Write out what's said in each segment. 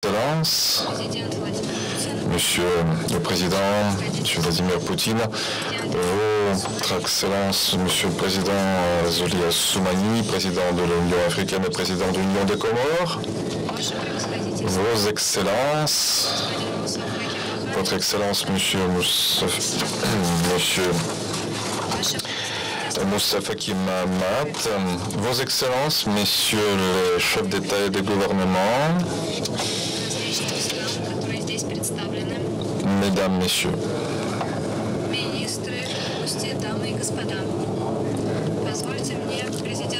Excellences, Monsieur le Président, Monsieur Vladimir Poutine, Votre Excellence, Monsieur le Président Zoli Assoumani, Président de l'Union africaine et Président de l'Union des Comores, Vos Excellences, Votre Excellence, Monsieur Moussa Faki Mahamat, Vos Excellences, Messieurs les chefs d'État et de gouvernement, Mesdames, Messieurs,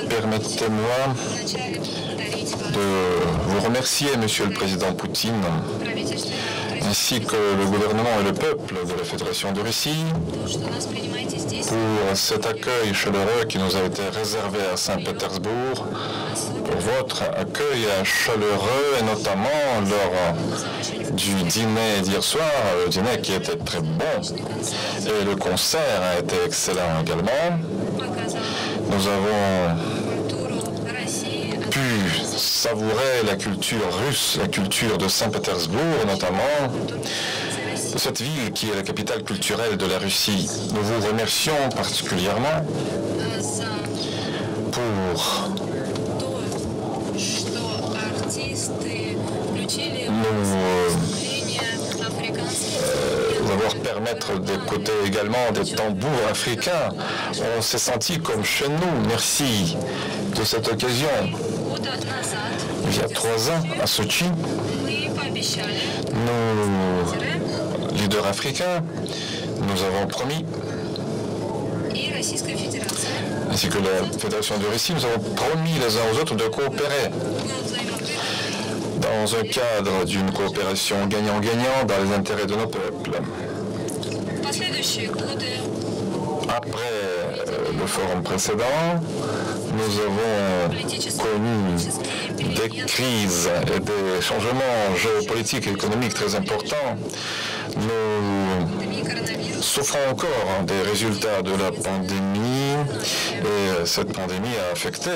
permettez-moi de vous remercier, Monsieur le Président Poutine, ainsi que le gouvernement et le peuple de la Fédération de Russie, pour cet accueil chaleureux qui nous a été réservé à Saint-Pétersbourg, pour votre accueil chaleureux et notamment lors du dîner d'hier soir, le dîner qui était très bon et le concert a été excellent également. Nous avons pu savourer la culture russe, la culture de Saint-Pétersbourg notamment, de cette ville qui est la capitale culturelle de la Russie. Nous vous remercions particulièrement pour nous avoir permettre d'écouter également des tambours africains. On s'est senti comme chez nous. Merci de cette occasion. Il y a 3 ans, à Sochi, nos leaders africains nous avons promis, ainsi que la Fédération de Russie, nous avons promis les uns aux autres de coopérer dans un cadre d'une coopération gagnant-gagnant dans les intérêts de nos peuples. Après le forum précédent, nous avons connu des crises et des changements géopolitiques et économiques très importants. Nous souffrons encore des résultats de la pandémie et cette pandémie a affecté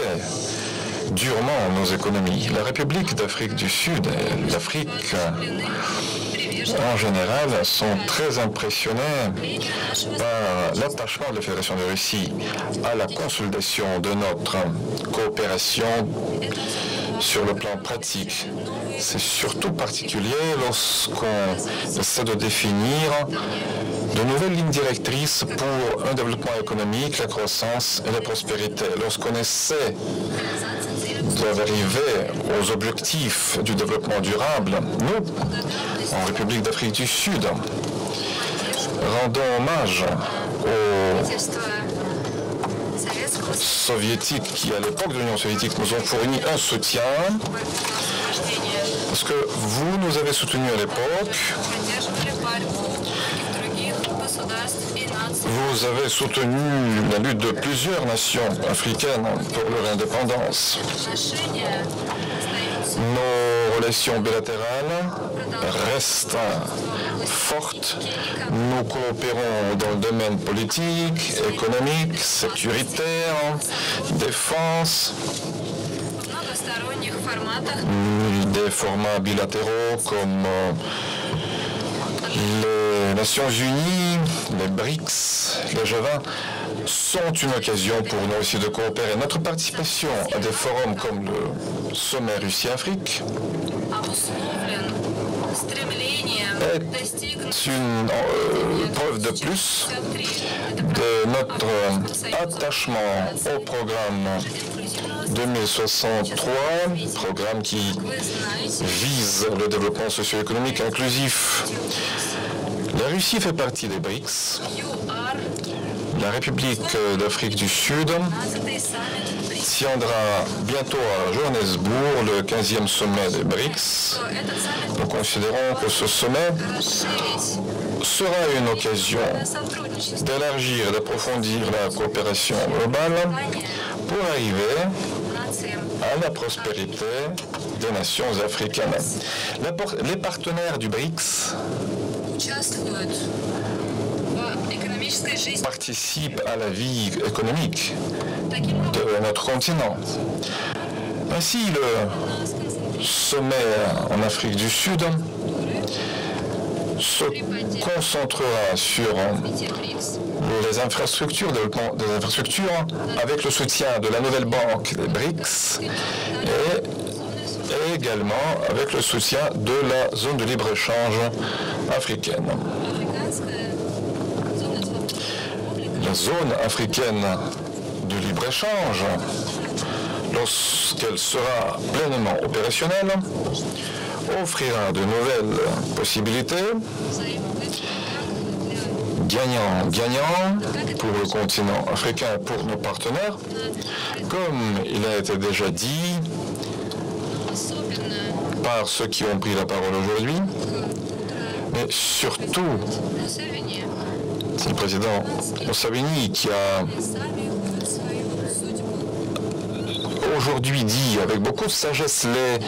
durement nos économies. La République d'Afrique du Sud et l'Afrique en général sont très impressionnés par l'attachement de la Fédération de Russie à la consolidation de notre coopération sur le plan pratique. C'est surtout particulier lorsqu'on essaie de définir de nouvelles lignes directrices pour un développement économique, la croissance et la prospérité. Lorsqu'on essaie d'arriver aux objectifs du développement durable, nous, en République d'Afrique du Sud, rendons hommage aux soviétiques qui, à l'époque de l'Union soviétique, nous ont fourni un soutien, parce que vous nous avez soutenus à l'époque. Vous avez soutenu la lutte de plusieurs nations africaines pour leur indépendance. Nos relations bilatérales restent fortes. Nous coopérons dans le domaine politique, économique, sécuritaire, défense, des formats bilatéraux comme les Nations Unies, les BRICS, les G20 sont une occasion pour nous aussi de coopérer. Notre participation à des forums comme le sommet Russie-Afrique est une preuve de plus de notre attachement au programme 2063, programme qui vise le développement socio-économique inclusif. La Russie fait partie des BRICS. La République d'Afrique du Sud tiendra bientôt à Johannesburg le 15e sommet des BRICS. Nous considérons que ce sommet sera une occasion d'élargir et d'approfondir la coopération globale pour arriver à la prospérité des nations africaines. Les partenaires du BRICS participent à la vie économique de notre continent. Ainsi, sommet en Afrique du Sud se concentrera sur les infrastructures, le développement des infrastructures avec le soutien de la nouvelle banque des BRICS et également avec le soutien de la zone de libre-échange africaine. La zone africaine de libre-échange, lorsqu'elle sera pleinement opérationnelle, offrira de nouvelles possibilités, gagnant-gagnant pour le continent africain, pour nos partenaires. Comme il a été déjà dit par ceux qui ont pris la parole aujourd'hui, mais surtout, c'est le président Museveni qui a aujourd'hui dit avec beaucoup de sagesse les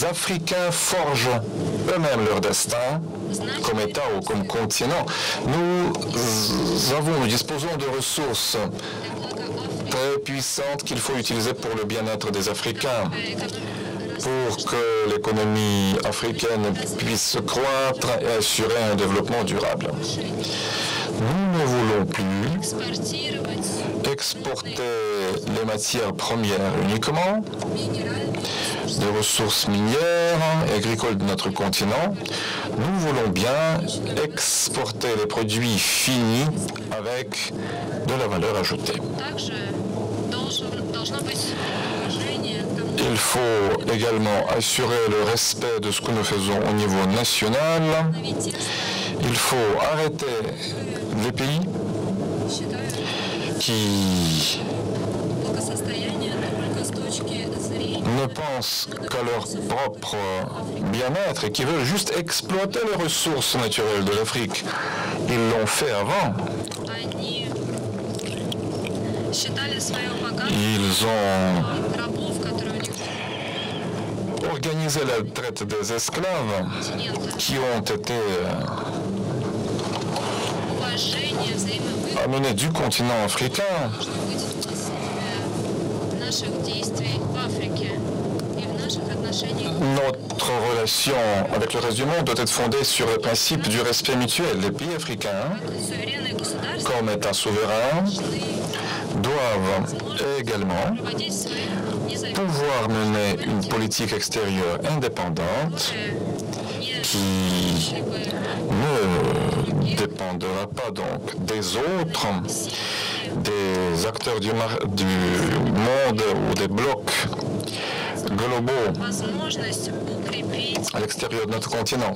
Africains forgent eux-mêmes leur destin comme État ou comme continent. Nous disposons de ressources très puissantes qu'il faut utiliser pour le bien-être des Africains, pour que l'économie africaine puisse croître et assurer un développement durable. Nous ne voulons plus exporter les matières premières uniquement, des ressources minières et agricoles de notre continent. Nous voulons bien exporter les produits finis avec de la valeur ajoutée. Il faut également assurer le respect de ce que nous faisons au niveau national. Il faut arrêter les pays qui ne pensent qu'à leur propre bien-être et qui veulent juste exploiter les ressources naturelles de l'Afrique. Ils l'ont fait avant. Ils ont organisé la traite des esclaves qui ont été amenés du continent africain. Notre relation avec le reste du monde doit être fondée sur le principe du respect mutuel. Les pays africains, comme États souverains, doivent également pouvoir mener une politique extérieure indépendante qui ne dépendra pas donc des autres, des acteurs du monde ou des blocs globaux à l'extérieur de notre continent.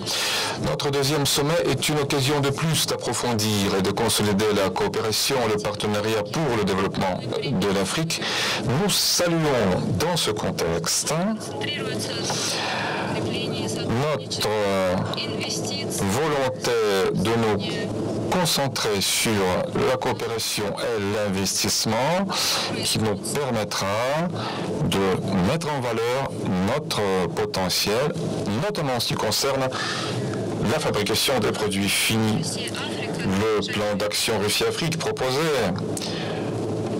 Notre deuxième sommet est une occasion de plus d'approfondir et de consolider la coopération et le partenariat pour le développement de l'Afrique. Nous saluons dans ce contexte notre volonté de nous concentrer sur la coopération et l'investissement qui nous permettra de mettre en valeur notre potentiel, notamment en ce qui concerne la fabrication des produits finis. Le plan d'action Russie-Afrique proposé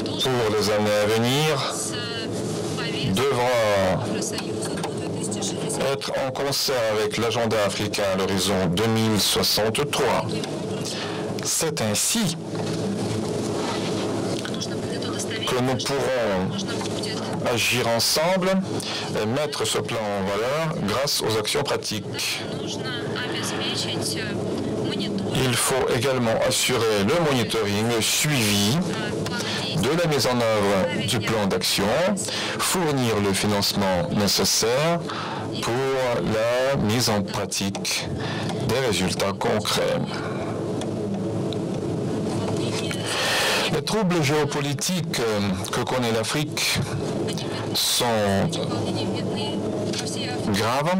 pour les années à venir devra être en concert avec l'agenda africain à l'horizon 2063. C'est ainsi que nous pourrons agir ensemble et mettre ce plan en valeur grâce aux actions pratiques. Il faut également assurer le monitoring, le suivi de la mise en œuvre du plan d'action, fournir le financement nécessaire pour la mise en pratique des résultats concrets. Les troubles géopolitiques que connaît l'Afrique sont graves.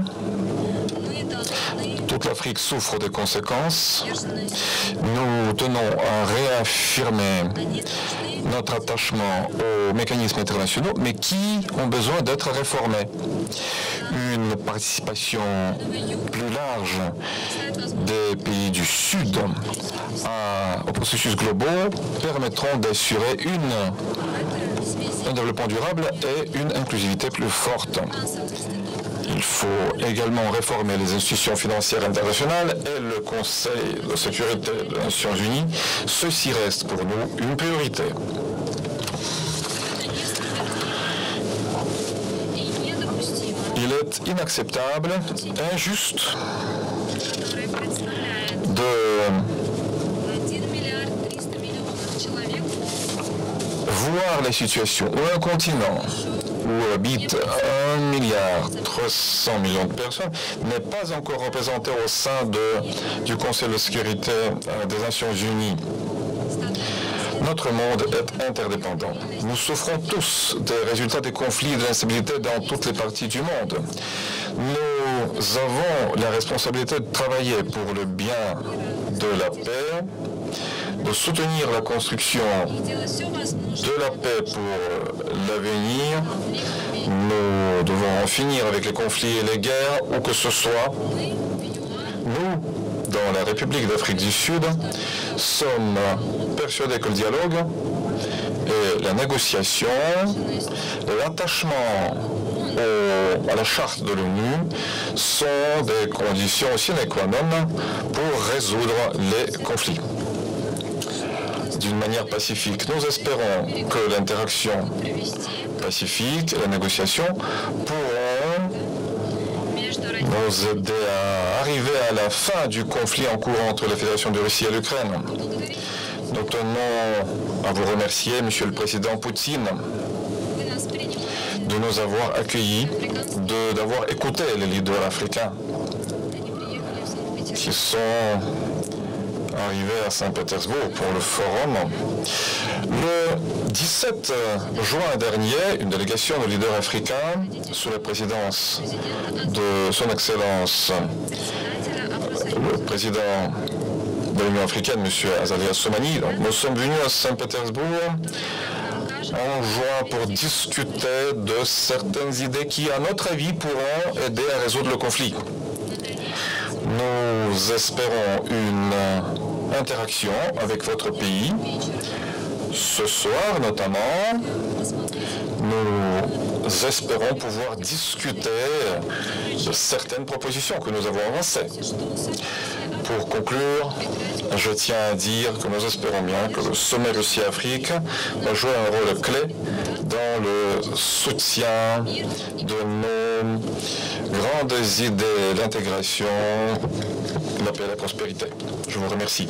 Toute l'Afrique souffre des conséquences. Nous tenons à réaffirmer notre attachement aux mécanismes internationaux, mais qui ont besoin d'être réformés. Une participation plus large des pays du Sud aux processus globaux permettront d'assurer un développement durable et une inclusivité plus forte. Il faut également réformer les institutions financières internationales et le Conseil de sécurité des Nations Unies. Ceci reste pour nous une priorité. Il est inacceptable, injuste de voir la situation où un continent où habitent 1,3 milliard de personnes n'est pas encore représenté au sein du Conseil de sécurité des Nations Unies. Notre monde est interdépendant. Nous souffrons tous des résultats des conflits et de l'instabilité dans toutes les parties du monde. Nous avons la responsabilité de travailler pour le bien de la paix, de soutenir la construction de la paix pour l'avenir. Nous devons en finir avec les conflits et les guerres, où que ce soit. Nous, dans la République d'Afrique du Sud, sommes persuadés que le dialogue et la négociation, l'attachement à la charte de l'ONU sont des conditions sine qua non pour résoudre les conflits d'une manière pacifique. Nous espérons que l'interaction pacifique et la négociation pourront nous aider à arriver à la fin du conflit en cours entre la Fédération de Russie et l'Ukraine. Nous tenons à vous remercier, Monsieur le Président Poutine, de nous avoir accueillis, d'avoir écouté les leaders africains qui sont arrivés à Saint-Pétersbourg pour le forum. Le 17 juin dernier, une délégation de leaders africains, sous la présidence de Son Excellence, le président de l'Union africaine, M. Azali Assoumani, nous sommes venus à Saint-Pétersbourg en juin pour discuter de certaines idées qui, à notre avis, pourront aider à résoudre le conflit. Nous espérons une interaction avec votre pays. Ce soir, notamment, nous espérons pouvoir discuter de certaines propositions que nous avons avancées. Pour conclure, je tiens à dire que nous espérons bien que le sommet Russie-Afrique va jouer un rôle clé dans le soutien de nos grandes idées, l'intégration, la paix et la prospérité. Je vous remercie.